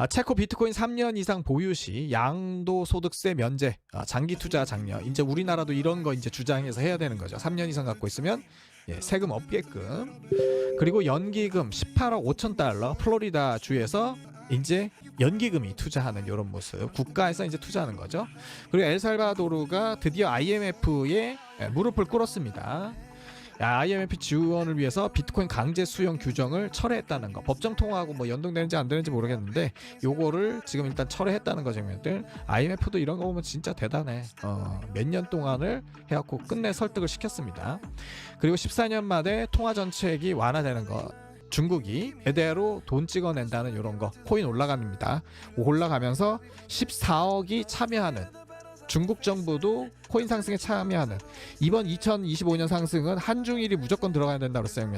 체코 비트코인 3년 이상 보유 시 양도소득세 면제, 장기 투자 장려. 이제 우리나라도 이런 거 이제 주장해서 해야 되는 거죠. 3년 이상 갖고 있으면 세금 없게끔. 그리고 연기금 18억 5천 달러 플로리다 주에서 이제 연기금이 투자하는 이런 모습. 국가에서 이제 투자하는 거죠. 그리고 엘살바도르가 드디어 IMF에 무릎을 꿇었습니다. IMF 지원을 위해서 비트코인 강제 수용 규정을 철회했다는 거. 법정 통화하고 뭐 연동되는지 안 되는지 모르겠는데 요거를 지금 일단 철회했다는 거죠. IMF도 이런 거 보면 진짜 대단해. 몇 년 동안을 해갖고 끝내 설득을 시켰습니다. 그리고 14년 만에 통화 정책이 완화되는 거. 중국이 제대로 돈 찍어낸다는 이런 거. 코인 올라갑니다. 올라가면서 14억이 참여하는, 중국 정부도 코인 상승에 참여하는, 이번 2025년 상승은 한중일이 무조건 들어가야 된다고 했어요.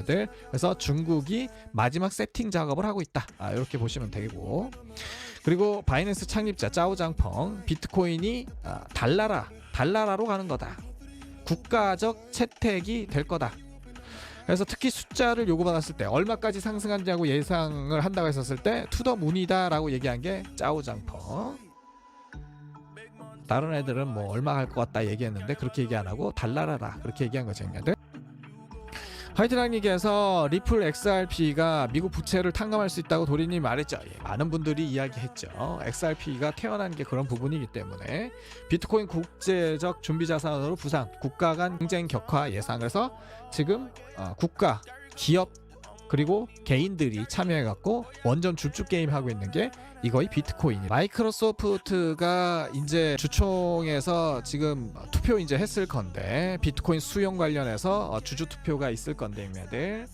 그래서 중국이 마지막 세팅 작업을 하고 있다. 이렇게 보시면 되고, 그리고 바이낸스 창립자 짜오장펑, 비트코인이 달나라로 가는 거다. 국가적 채택이 될 거다. 그래서 특히 숫자를 요구받았을 때 얼마까지 상승하냐고 예상을 한다고 했었을 때 투더 문이다 라고 얘기한 게 짜오장펑. 다른 애들은 뭐 얼마 갈 것 같다 얘기했는데 그렇게 얘기 안 하고 달나라라 그렇게 얘기한 거죠. 화이트랑님께서 리플 XRP가 미국 부채를 탕감할 수 있다고 도리님 말했죠. 많은 분들이 이야기했죠. XRP가 태어난 게 그런 부분이기 때문에 비트코인 국제적 준비자산으로 부상, 국가 간 경쟁 격화 예상. 그래서 지금 국가, 기업 그리고 개인들이 참여해갖고 원전 줍줍 게임 하고 있는 게 이거의 비트코인이에요. 마이크로소프트가 이제 주총에서 지금 투표 이제 했을 건데 비트코인 수용 관련해서 주주 투표가 있을 건데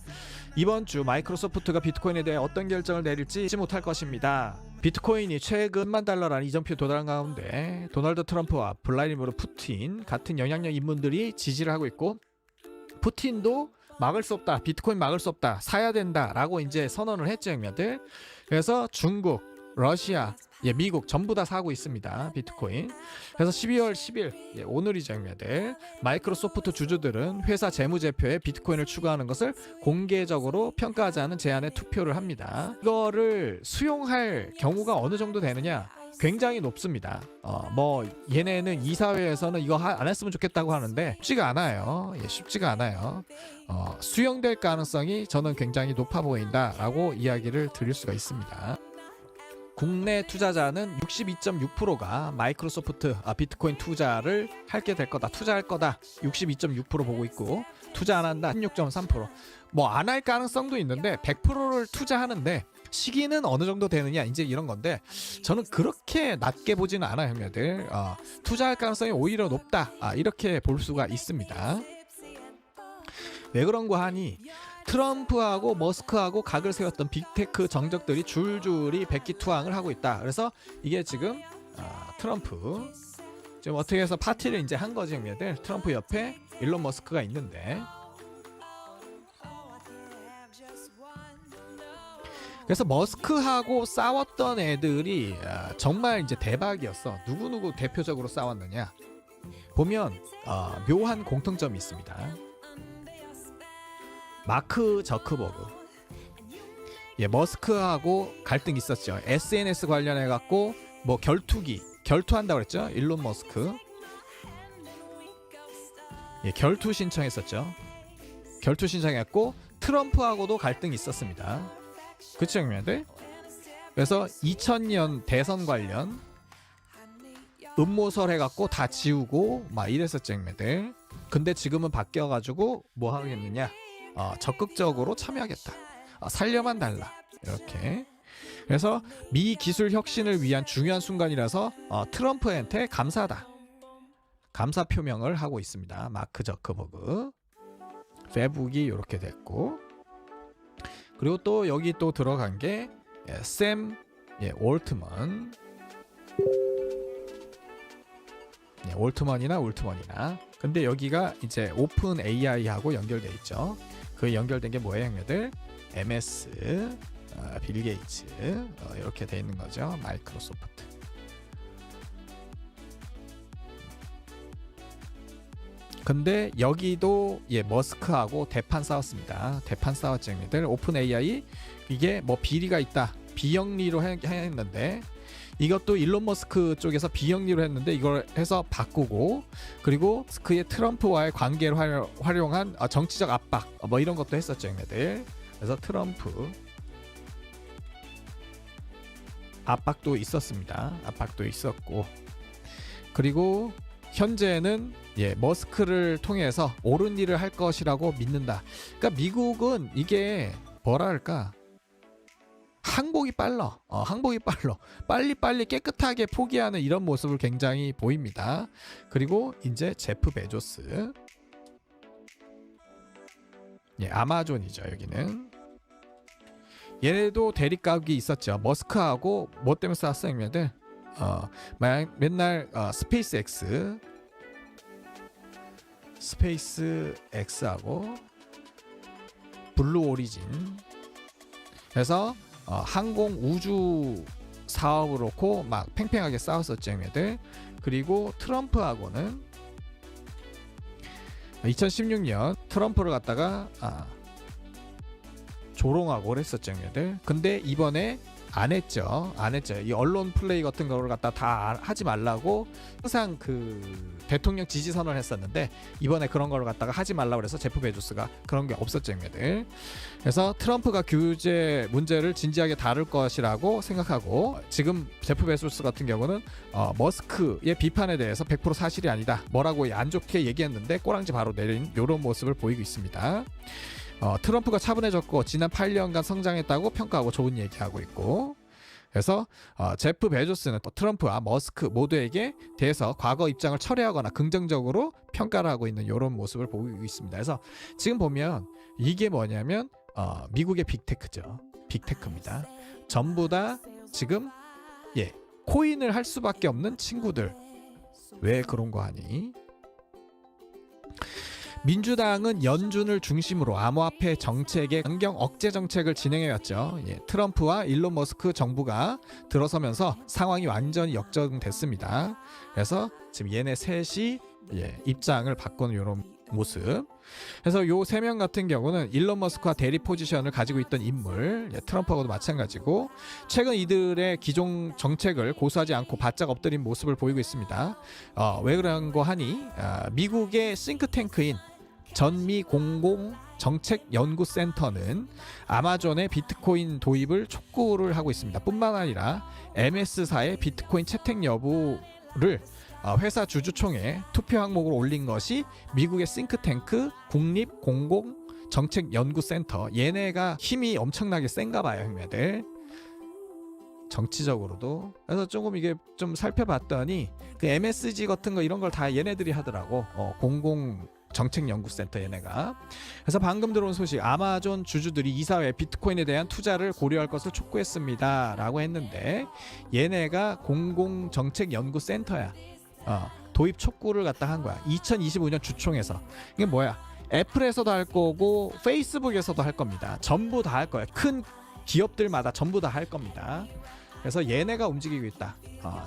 이번 주 마이크로소프트가 비트코인에 대해 어떤 결정을 내릴지 잊지 못할 것입니다. 비트코인이 최근 1만 달러라는 이전표에 도달한 가운데 도널드 트럼프와 블라디미르 푸틴 같은 영향력 인물들이 지지를 하고 있고, 푸틴도 막을 수 없다, 비트코인 막을 수 없다, 사야 된다 라고 이제 선언을 했죠. 그래서 중국, 러시아, 미국 전부 다 사고 있습니다, 비트코인. 그래서 12월 10일 오늘이죠. 마이크로소프트 주주들은 회사 재무제표에 비트코인을 추가하는 것을 공개적으로 평가하자는 제안에 투표를 합니다. 이거를 수용할 경우가 어느 정도 되느냐, 굉장히 높습니다. 뭐 얘네는 이사회에서는 이거 안 했으면 좋겠다고 하는데 쉽지가 않아요. 쉽지가 않아요. 수용될 가능성이 저는 굉장히 높아 보인다라고 이야기를 드릴 수가 있습니다. 국내 투자자는 62.6%가 마이크로소프트 비트코인 투자를 하게 될 거다, 투자할 거다 62.6% 보고 있고, 투자 안 한다 16.3%. 뭐 안 할 가능성도 있는데 100%를 투자하는데 시기는 어느 정도 되느냐 이제 이런 건데, 저는 그렇게 낮게 보지는 않아요. 형님들 투자할 가능성이 오히려 높다 이렇게 볼 수가 있습니다. 왜 그런 거 하니, 트럼프하고 머스크하고 각을 세웠던 빅테크 정적들이 줄줄이 백기투항을 하고 있다. 그래서 이게 지금 트럼프 지금 어떻게 해서 파티를 이제 한 거지. 형님들 트럼프 옆에 일론 머스크가 있는데, 그래서 머스크하고 싸웠던 애들이 정말 이제 대박이었어. 누구누구 대표적으로 싸웠느냐 보면 묘한 공통점이 있습니다. 마크 저크버그, 머스크하고 갈등이 있었죠. SNS 관련해 갖고 뭐 결투한다고 그랬죠. 일론 머스크 결투 신청했었죠. 결투 신청했고 트럼프하고도 갈등이 있었습니다. 그쵸, 형님들? 그래서 2000년 대선 관련 음모설 해갖고 다 지우고 막 이랬었죠, 형님들. 근데 지금은 바뀌어가지고 뭐 하겠느냐, 적극적으로 참여하겠다, 살려만 달라 이렇게. 그래서 미 기술 혁신을 위한 중요한 순간이라서 트럼프한테 감사하다, 감사 표명을 하고 있습니다. 마크 저크버그. 페북이 이렇게 됐고, 그리고 또 여기 또 들어간 게 샘 올트먼, 올트먼이나 울트먼이나. 근데 여기가 이제 오픈 AI하고 연결돼 있죠. 그 연결된 게 뭐예요, 형님들? MS, 빌 게이츠 이렇게 돼 있는 거죠. 마이크로소프트. 근데 여기도 머스크하고 대판 싸웠습니다. 대판 싸웠죠, 형님들. 오픈 AI 이게 뭐 비리가 있다, 비영리로 했는데 이것도 일론 머스크 쪽에서 비영리로 했는데 이걸 해서 바꾸고 그리고 그의 트럼프와의 관계를 활용한 정치적 압박 뭐 이런 것도 했었죠 얘네들. 그래서 트럼프 압박도 있었습니다. 압박도 있었고 그리고 현재는 머스크를 통해서 옳은 일을 할 것이라고 믿는다. 그러니까 미국은 이게 뭐랄까 항복이 빨라. 빨리 깨끗하게 포기하는 이런 모습을 굉장히 보입니다. 그리고 이제 제프 베조스. 아마존이죠, 여기는. 얘네도 대립각이 있었죠. 머스크하고 뭐 때문에 싸웠어요, 얘네들? 맨날 스페이스 X하고 블루 오리진 그래서 항공 우주 사업을 놓고 막 팽팽하게 싸웠었죠 얘네들. 그리고 트럼프하고는 2016년 트럼프를 갖다가 조롱하고 그랬었죠 얘네들. 근데 이번에 안 했죠. 이 언론 플레이 같은 거를 갖다 다 하지 말라고 항상 그 대통령 지지 선언을 했었는데 이번에 그런 걸 갖다가 하지 말라고 그래서 제프 베조스가 그런 게 없었죠 얘네들. 그래서 트럼프가 규제 문제를 진지하게 다룰 것이라고 생각하고 지금 제프 베조스 같은 경우는 머스크의 비판에 대해서 100% 사실이 아니다 뭐라고 안 좋게 얘기했는데 꼬랑지 바로 내린 이런 모습을 보이고 있습니다. 트럼프가 차분해졌고 지난 8년간 성장했다고 평가하고 좋은 얘기하고 있고 그래서 제프 베조스는 또 트럼프와 머스크 모두에게 대해서 과거 입장을 철회하거나 긍정적으로 평가를 하고 있는 이런 모습을 보이고 있습니다. 그래서 지금 보면 이게 뭐냐면 미국의 빅테크죠. 빅테크입니다. 전부 다 지금 코인을 할 수밖에 없는 친구들. 왜 그런 거 하니? 민주당은 연준을 중심으로 암호화폐 정책의 강경 억제 정책을 진행해왔죠. 트럼프와 일론 머스크 정부가 들어서면서 상황이 완전히 역전됐습니다. 그래서 지금 얘네 셋이 입장을 바꾸는 이런 모습. 그래서 요 세 명 같은 경우는 일론 머스크와 대립 포지션을 가지고 있던 인물, 트럼프하고도 마찬가지고 최근 이들의 기존 정책을 고수하지 않고 바짝 엎드린 모습을 보이고 있습니다. 왜 그런 거 하니? 미국의 싱크탱크인 전미 공공 정책연구센터는 아마존의 비트코인 도입을 촉구를 하고 있습니다. 뿐만 아니라 MS사의 비트코인 채택 여부를 회사 주주총회 투표 항목으로 올린 것이 미국의 싱크탱크 국립공공정책연구센터. 얘네가 힘이 엄청나게 센가 봐요, 형님들. 정치적으로도. 그래서 조금 이게 좀 살펴봤더니 그 MSG 같은 거 이런 걸 다 얘네들이 하더라고. 공공정책연구센터 얘네가. 그래서 방금 들어온 소식, 아마존 주주들이 이사회 비트코인에 대한 투자를 고려할 것을 촉구했습니다 라고 했는데 얘네가 공공정책연구센터야. 도입 촉구를 갖다 한 거야. 2025년 주총에서. 이게 뭐야? 애플에서도 할 거고 페이스북에서도 할 겁니다. 전부 다 할 거야. 큰 기업들마다 전부 다 할 겁니다. 그래서 얘네가 움직이고 있다.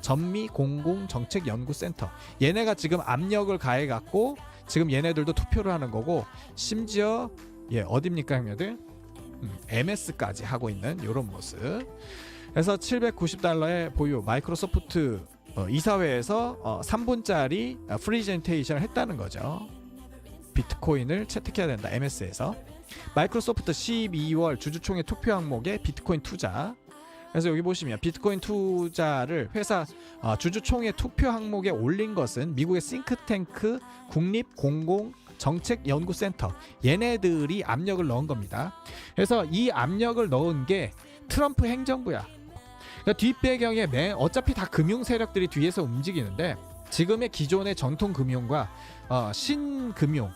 전미 공공정책연구센터. 얘네가 지금 압력을 가해갖고 지금 얘네들도 투표를 하는 거고 심지어 어딥니까 형님들? MS까지 하고 있는 이런 모습. 그래서 $790의 보유 마이크로소프트 이사회에서 3분짜리 프리젠테이션을 했다는 거죠. 비트코인을 채택해야 된다. MS에서. 마이크로소프트 12월 주주총회 투표 항목에 비트코인 투자. 그래서 여기 보시면 비트코인 투자를 회사 주주총회 투표 항목에 올린 것은 미국의 싱크탱크 국립공공정책연구센터. 얘네들이 압력을 넣은 겁니다. 그래서 이 압력을 넣은 게 트럼프 행정부야. 그러니까 뒷배경에 어차피 다 금융 세력들이 뒤에서 움직이는데 지금의 기존의 전통 금융과 신금융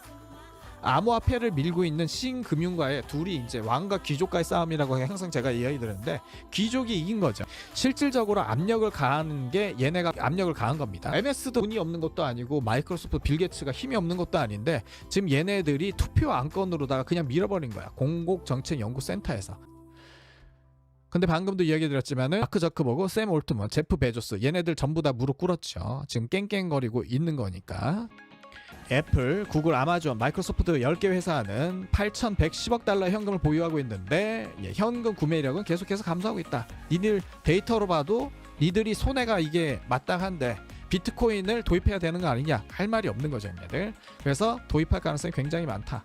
암호화폐를 밀고 있는 신금융가의 둘이 이제 왕과 귀족과의 싸움이라고 항상 제가 이야기 드렸는데 귀족이 이긴 거죠. 실질적으로 압력을 가하는 게 얘네가 압력을 가한 겁니다. MS도 돈이 없는 것도 아니고 마이크로소프트 빌 게이츠가 힘이 없는 것도 아닌데 지금 얘네들이 투표 안건으로다가 그냥 밀어버린 거야. 공공정책연구센터에서. 근데 방금도 이야기 드렸지만은 마크 저크버그, 샘 올트먼, 제프 베조스 얘네들 전부 다 무릎 꿇었죠. 지금 깽깽거리고 있는 거니까. 애플, 구글, 아마존, 마이크로소프트 10개 회사는 8,110억 달러 현금을 보유하고 있는데 현금 구매력은 계속해서 감소하고 있다. 니들 데이터로 봐도 니들이 손해가 이게 마땅한데 비트코인을 도입해야 되는 거 아니냐 할 말이 없는 거죠, 얘네들. 그래서 도입할 가능성이 굉장히 많다.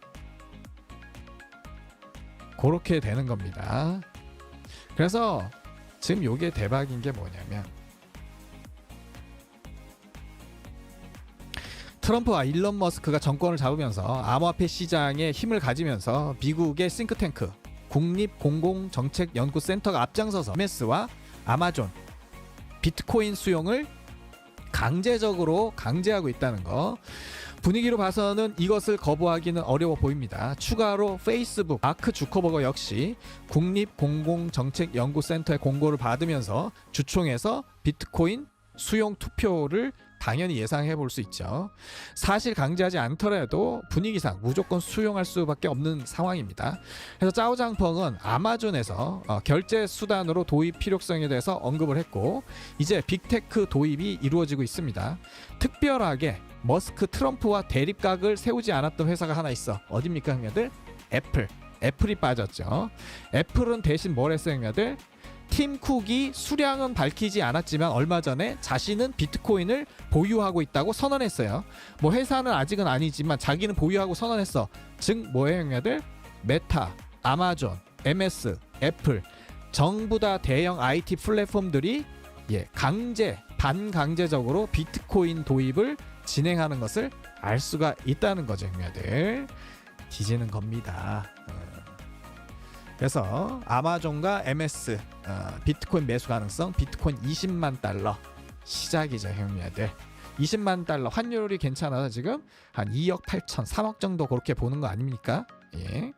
그렇게 되는 겁니다. 그래서 지금 요게 대박인 게 뭐냐면 트럼프와 일론 머스크가 정권을 잡으면서 암호화폐 시장에 힘을 가지면서 미국의 싱크탱크 국립공공정책연구센터가 앞장서서 MS와 아마존 비트코인 수용을 강제하고 있다는 거. 분위기로 봐서는 이것을 거부하기는 어려워 보입니다. 추가로 페이스북 마크 주커버거 역시 국립공공정책연구센터의 공고를 받으면서 주총에서 비트코인 수용 투표를 당연히 예상해 볼 수 있죠. 사실 강제하지 않더라도 분위기상 무조건 수용할 수밖에 없는 상황입니다. 그래서 짜오장펑은 아마존에서 결제 수단으로 도입 필요성에 대해서 언급을 했고 이제 빅테크 도입이 이루어지고 있습니다. 특별하게 머스크 트럼프와 대립각을 세우지 않았던 회사가 하나 있어. 어딥니까 형님들? 애플이 빠졌죠. 애플은 대신 뭘 했어요 형님들? 팀 쿡이 수량은 밝히지 않았지만 얼마 전에 자신은 비트코인을 보유하고 있다고 선언했어요. 뭐 회사는 아직은 아니지만 자기는 보유하고 선언했어. 즉 뭐예요 형님들? 메타, 아마존, MS, 애플 전부 다 대형 IT 플랫폼들이 반강제적으로 비트코인 도입을 진행하는 것을 알 수가 있다는 거죠 형님들. 뒤지는 겁니다. 그래서 아마존과 MS 비트코인 매수 가능성 비트코인 20만 달러 시작이죠 형님들. 20만 달러 환율이 괜찮아서 지금 한 2억 8천 3억 정도 그렇게 보는 거 아닙니까? 예.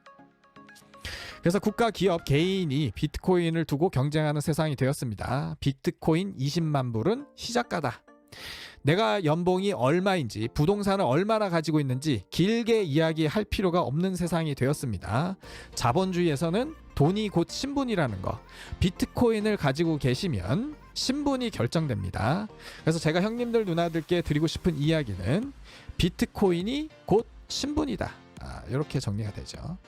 그래서 국가, 기업, 개인이 비트코인을 두고 경쟁하는 세상이 되었습니다. 비트코인 20만 불은 시작가다. 내가 연봉이 얼마인지 부동산을 얼마나 가지고 있는지 길게 이야기할 필요가 없는 세상이 되었습니다. 자본주의에서는 돈이 곧 신분이라는 거. 비트코인을 가지고 계시면 신분이 결정됩니다. 그래서 제가 형님들 누나들께 드리고 싶은 이야기는 비트코인이 곧 신분이다. 이렇게 정리가 되죠.